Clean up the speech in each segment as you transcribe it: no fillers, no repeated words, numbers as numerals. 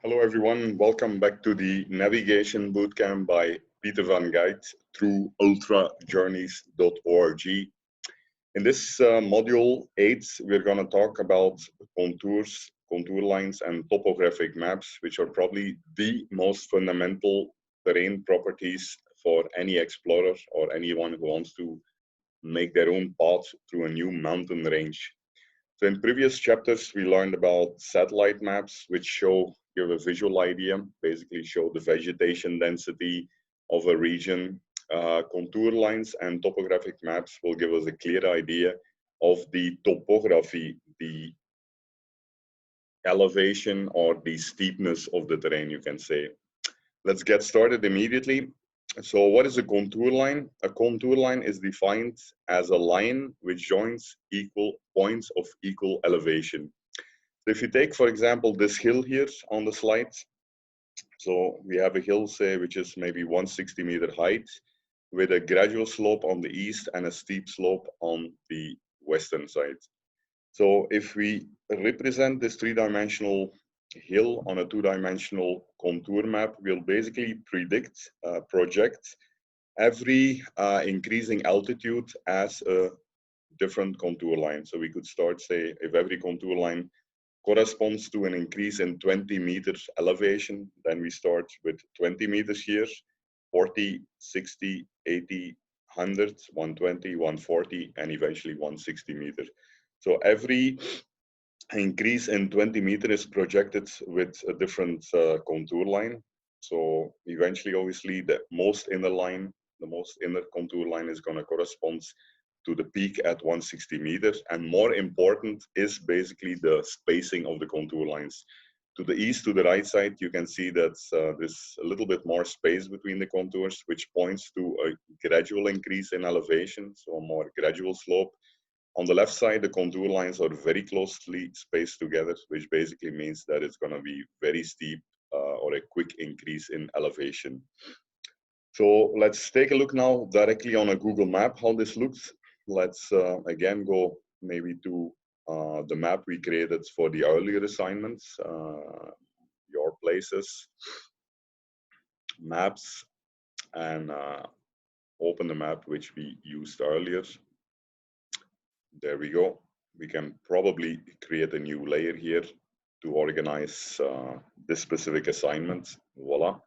Hello everyone, welcome back to the Navigation Bootcamp by Peter van Geit through ultrajourneys.org. In this module 8, we're going to talk about contours, contour lines, and topographic maps, which are probably the most fundamental terrain properties for any explorer or anyone who wants to make their own path through a new mountain range. So in previous chapters, we learned about satellite maps, which give a visual idea, basically show the vegetation density of a region. Contour lines and topographic maps will give us a clear idea of the topography, the elevation or the steepness of the terrain, you can say. Let's get started immediately. So what is a contour line? A contour line is defined as a line which joins equal points of equal elevation. So if you take, for example, this hill here on the slide, so we have a hill, say, which is maybe 160-meter height with a gradual slope on the east and a steep slope on the western side. So if we represent this three-dimensional hill on a two-dimensional contour map, we'll basically project every increasing altitude as a different contour line. So we could start, say, if every contour line corresponds to an increase in 20 meters elevation, then we start with 20 meters here, 40, 60, 80, 100, 120, 140, and eventually 160 meters. So every increase in 20 meters is projected with a different contour line. So eventually, obviously, the most inner contour line is going to correspond to the peak at 160 meters. And more important is basically the spacing of the contour lines. To the east, to the right side, you can see that there's a little bit more space between the contours, which points to a gradual increase in elevation, so a more gradual slope. On the left side, the contour lines are very closely spaced together, which basically means that it's going to be very steep or a quick increase in elevation. So let's take a look now directly on a Google map how this looks. Let's again go maybe to the map we created for the earlier assignments, your places, maps, and open the map which we used earlier. There we go. We can probably create a new layer here to organize this specific assignment. Voila.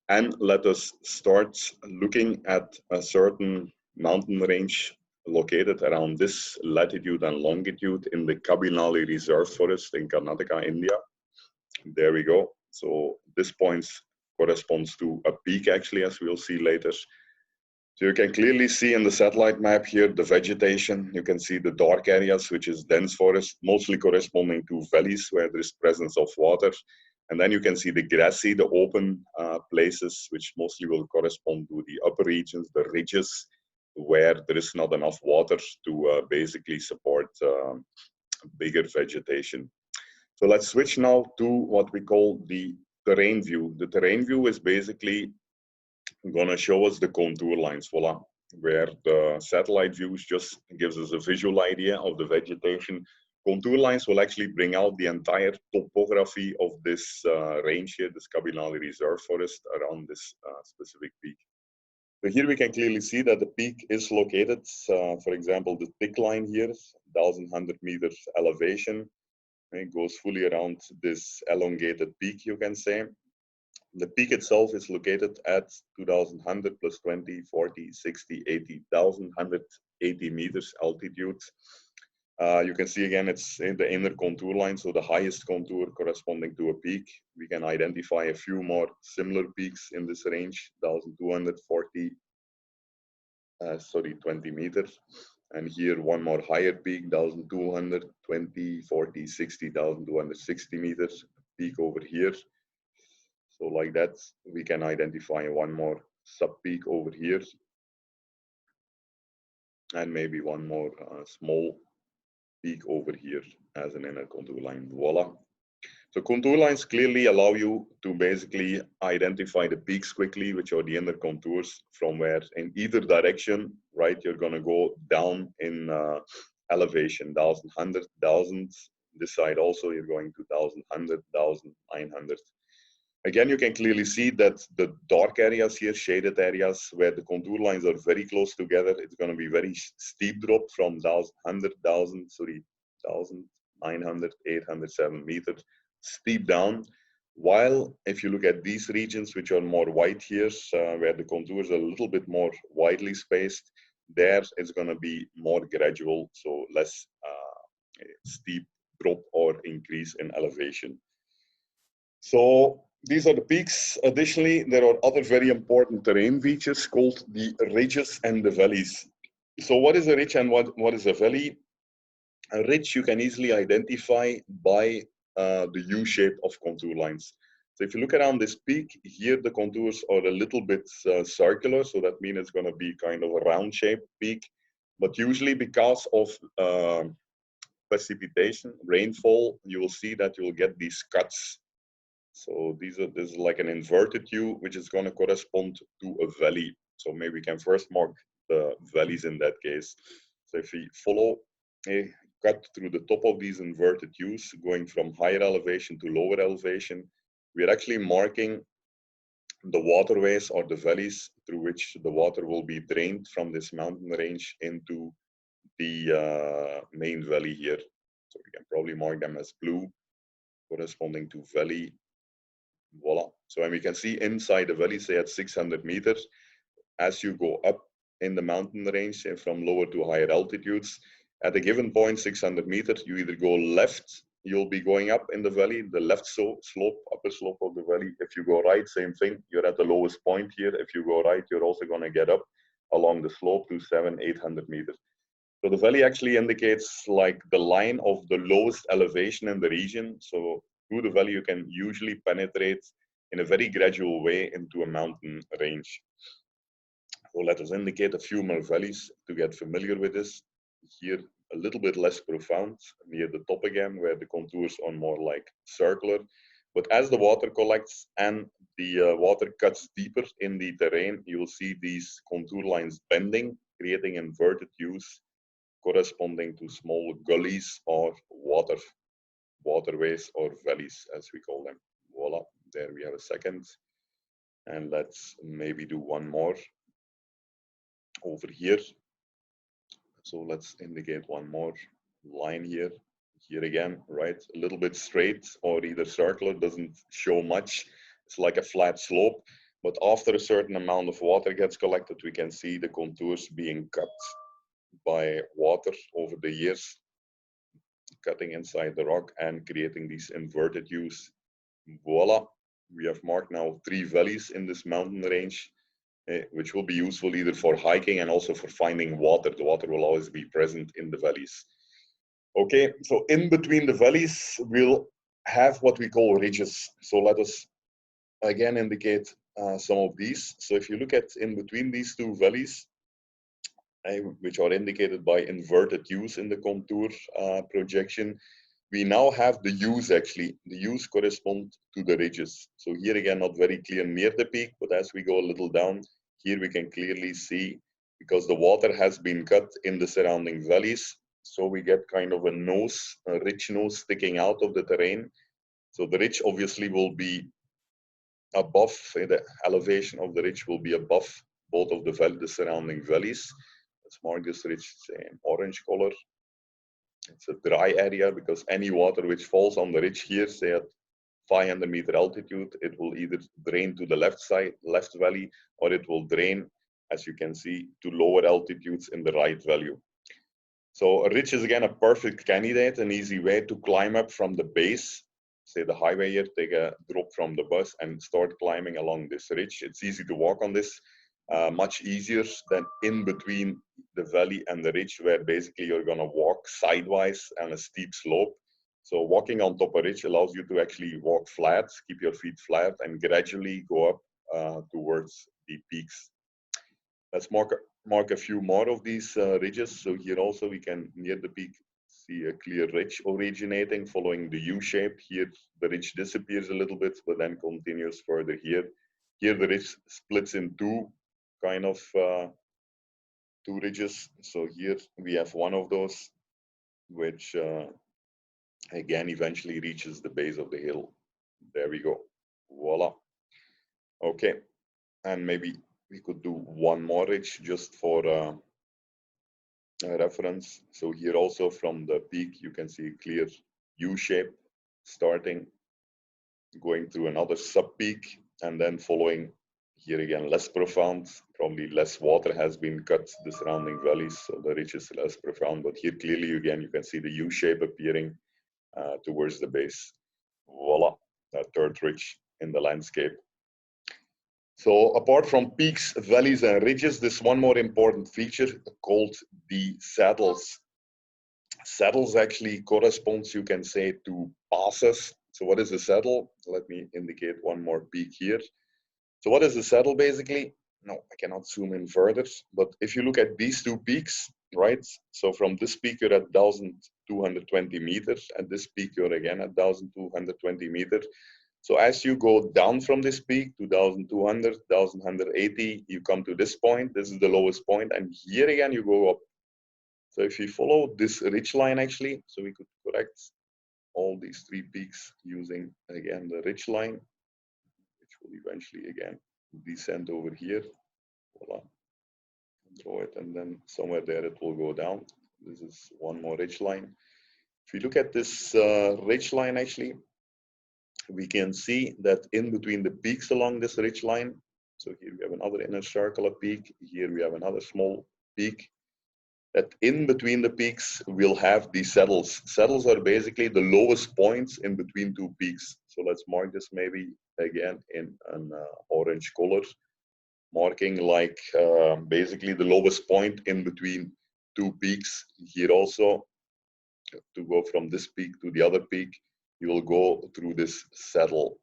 And let us start looking at a certain mountain range located around this latitude and longitude in the Kabinali Reserve Forest in Karnataka, India. There we go. So this point corresponds to a peak, actually, as we'll see later. So you can clearly see in the satellite map here the vegetation. You can see the dark areas, which is dense forest, mostly corresponding to valleys where there is presence of water. And then you can see the grassy, the open places, which mostly will correspond to the upper regions, the ridges, where there is not enough water to basically support bigger vegetation. So let's switch now to what we call the terrain view. The terrain view is basically going to show us the contour lines, voila, where the satellite views just gives us a visual idea of the vegetation. Contour lines will actually bring out the entire topography of this range here, this Kabinali Reserve Forest around this specific peak. So here we can clearly see that the peak is located, for example, the thick line here, 1,100 meters elevation. It goes fully around this elongated peak, you can say. The peak itself is located at 2,100 plus 20, 40, 60, 80, 1,180 meters altitude. You can see again, it's in the inner contour line, so the highest contour corresponding to a peak. We can identify a few more similar peaks in this range, 1,240, 20 meters. And here one more higher peak, 1,220, 40, 60, 1,260 meters, peak over here. So like that, we can identify one more sub-peak over here. And maybe one more small peak over here as an inner contour line, voila. So contour lines clearly allow you to basically identify the peaks quickly, which are the inner contours from where in either direction, right, you're gonna go down in elevation, 1,100, 1,000. This side also, you're going to 1,100, 1,900. Again, you can clearly see that the dark areas here, shaded areas where the contour lines are very close together, it's going to be very steep drop from 1,900, 807 meters, steep down. While if you look at these regions, which are more white here, where the contours are a little bit more widely spaced, there it's going to be more gradual, so less steep drop or increase in elevation. So these are the peaks. Additionally, there are other very important terrain features called the ridges and the valleys. So what is a ridge and what is a valley? A ridge you can easily identify by the U shape of contour lines. So if you look around this peak, here the contours are a little bit circular, so that means it's going to be kind of a round shaped peak. But usually because of precipitation, rainfall, you will see that you will get these cuts. So this is like an inverted U, which is going to correspond to a valley. So maybe we can first mark the valleys in that case. So if we follow a cut through the top of these inverted U's, going from higher elevation to lower elevation, we're actually marking the waterways or the valleys through which the water will be drained from this mountain range into the main valley here. So we can probably mark them as blue, corresponding to valley. Voila. So and we can see inside the valley, say at 600 meters, as you go up in the mountain range, say from lower to higher altitudes, at a given point, 600 meters, you either go left, you'll be going up in the valley, the left slope, upper slope of the valley. If you go right, same thing, you're at the lowest point here. If you go right, you're also going to get up along the slope to 700-800 meters. So the valley actually indicates like the line of the lowest elevation in the region. So through the valley, you can usually penetrate in a very gradual way into a mountain range. So let us indicate a few more valleys to get familiar with this. Here, a little bit less profound, near the top again, where the contours are more like circular. But as the water collects and the water cuts deeper in the terrain, you will see these contour lines bending, creating inverted U's corresponding to small gullies or waterways or valleys, as we call them. Voila, there we have a second. And let's maybe do one more over here. So let's indicate one more line here. Here again, right? A little bit straight or either circular, doesn't show much. It's like a flat slope. But after a certain amount of water gets collected, we can see the contours being cut by water over the years, cutting inside the rock and creating these inverted U's. Voila, we have marked now 3 valleys in this mountain range, which will be useful either for hiking and also for finding water. The water will always be present in the valleys. Okay, so in between the valleys, we'll have what we call ridges. So let us again indicate some of these. So if you look at in between these 2 valleys, which are indicated by inverted U's in the contour projection, we now have the U's actually. The U's correspond to the ridges. So here again, not very clear near the peak, but as we go a little down, here we can clearly see, because the water has been cut in the surrounding valleys, so we get kind of a nose, a ridge nose sticking out of the terrain. So the ridge obviously will be above, the elevation of the ridge will be above both of the surrounding valleys. Let's mark this ridge in orange color. It's a dry area because any water which falls on the ridge here, say at 500-meter altitude, it will either drain to the left side, left valley, or it will drain, as you can see, to lower altitudes in the right valley. So a ridge is again a perfect candidate, an easy way to climb up from the base, say the highway here, take a drop from the bus and start climbing along this ridge. It's easy to walk on this. Much easier than in between the valley and the ridge, where basically you're going to walk sidewise on a steep slope. So walking on top of a ridge allows you to actually walk flat, keep your feet flat, and gradually go up towards the peaks. Let's mark a few more of these ridges. So here also we can, near the peak, see a clear ridge originating following the U shape. Here the ridge disappears a little bit, but then continues further here. Here the ridge splits in 2 kind of 2 ridges. So here we have one of those, which again eventually reaches the base of the hill. There we go. Voila. Okay, and maybe we could do one more ridge just for a reference. So here also from the peak, you can see a clear U shape starting, going through another sub-peak, and then following here again less profound, probably less water has been cut the surrounding valleys, so the ridge is less profound, but here clearly again you can see the U shape appearing towards the base. Voila, that third ridge in the landscape. So apart from peaks, valleys, and ridges, there's one more important feature called the saddles. Saddles actually corresponds, you can say, to passes. So what is a saddle? Let me indicate one more peak here. So what is a saddle basically? No, I cannot zoom in further, but if you look at these two peaks, right? So from this peak you're at 1,220 meters, and this peak you're again at 1,220 meters. So as you go down from this peak to 1,200, 1,180, you come to this point. This is the lowest point, and here again you go up. So if you follow this ridge line actually, so we could correct all these three peaks using again the ridge line, which will eventually again descend over here. Voila. Draw it, and then somewhere there it will go down. This is one more ridge line. If you look at this ridge line actually, we can see that in between the peaks along this ridge line, so here we have another inner circular peak, here we have another small peak, that in between the peaks we'll have these saddles. Saddles are basically the lowest points in between two peaks. So let's mark this maybe again in an orange color, marking like basically the lowest point in between two peaks. Here also, to go from this peak to the other peak, you will go through this saddle.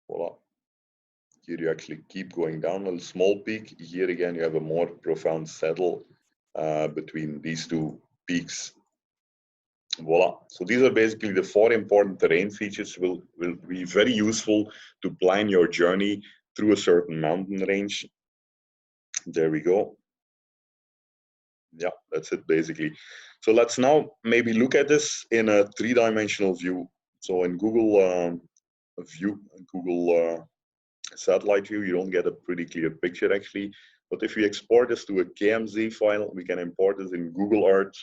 Voila. Here you actually keep going down a small peak. Here again you have a more profound saddle between these two peaks. Voila. So these are basically the four important terrain features will be very useful to plan your journey through a certain mountain range. There we go. Yeah, that's it basically. So let's now maybe look at this in a three-dimensional view. So in Google Google satellite view, you don't get a pretty clear picture actually. But if we export this to a KMZ file, we can import this in Google Earth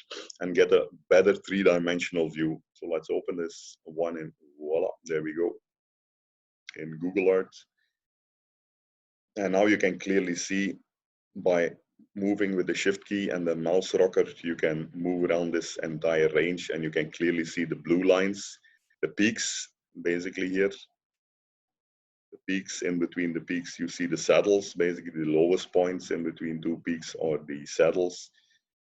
and get a better three-dimensional view. So let's open this one and voila, there we go, in Google Earth. And now you can clearly see by moving with the shift key and the mouse rocker, you can move around this entire range and you can clearly see the blue lines, the peaks basically here. The peaks, in between the peaks you see the saddles, basically the lowest points in between two peaks are the saddles.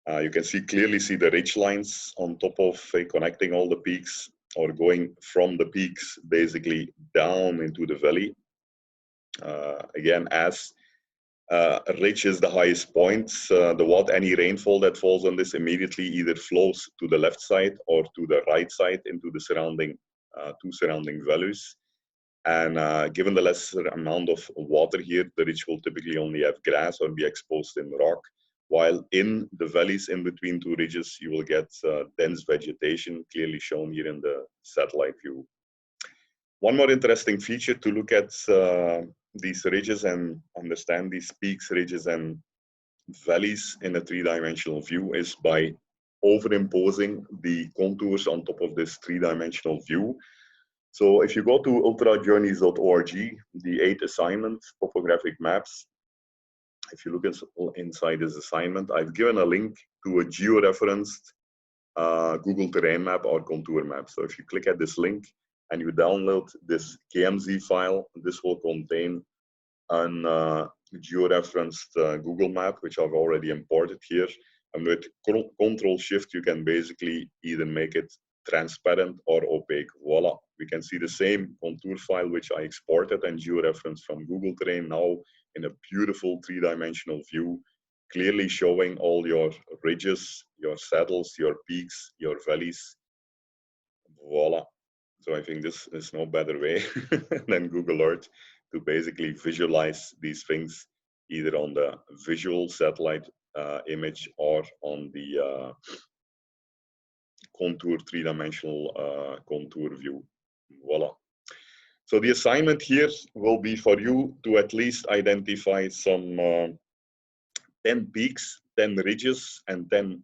You can clearly see the ridge lines on top of connecting all the peaks, or going from the peaks basically down into the valley. Again, as a ridge is the highest point, any rainfall that falls on this immediately either flows to the left side or to the right side into the surrounding two surrounding valleys. And given the lesser amount of water here, the ridge will typically only have grass or be exposed in rock, while in the valleys in between two ridges, you will get dense vegetation, clearly shown here in the satellite view. One more interesting feature to look at these ridges and understand these peaks, ridges, and valleys in a three-dimensional view is by overimposing the contours on top of this three-dimensional view. So if you go to ultrajourneys.org, the 8 assignment, topographic maps, if you look inside this assignment, I've given a link to a georeferenced Google terrain map or contour map. So if you click at this link and you download this KMZ file, this will contain an georeferenced Google map, which I've already imported here. And with Control-Shift, you can basically either make it transparent or opaque. Voila, we can see the same contour file which I exported and georeferenced from Google Terrain now in a beautiful three-dimensional view, clearly showing all your ridges, your saddles, your peaks, your valleys. Voila. So I think this is no better way than Google Earth to basically visualize these things either on the visual satellite image or on the contour three-dimensional contour view. Voila. So the assignment here will be for you to at least identify some 10 peaks, 10 ridges, and 10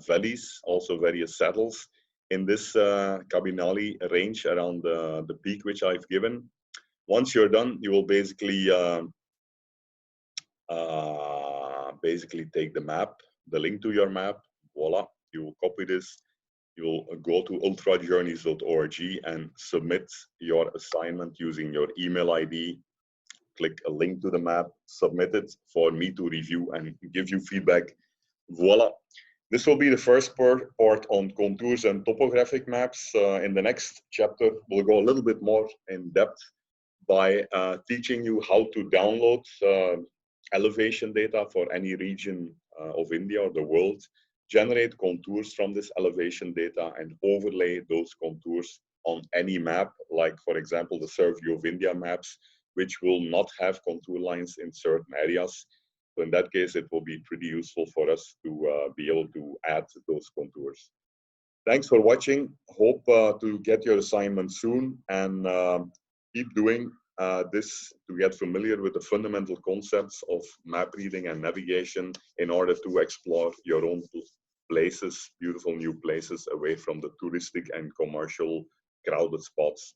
valleys, also various saddles in this Kabinali range around the peak which I've given. Once you're done, you will basically take the map, the link to your map, voila, you will copy this, you will go to ultrajourneys.org and submit your assignment using your email ID, click a link to the map, submit it for me to review and give you feedback, voila. This will be the first part on contours and topographic maps. In the next chapter, we'll go a little bit more in depth by teaching you how to download elevation data for any region of India or the world, generate contours from this elevation data and overlay those contours on any map, like for example, the Survey of India maps, which will not have contour lines in certain areas. So in that case, it will be pretty useful for us to be able to add those contours. Thanks for watching. Hope to get your assignment soon, and keep doing this to get familiar with the fundamental concepts of map reading and navigation in order to explore your own places, beautiful new places away from the touristic and commercial crowded spots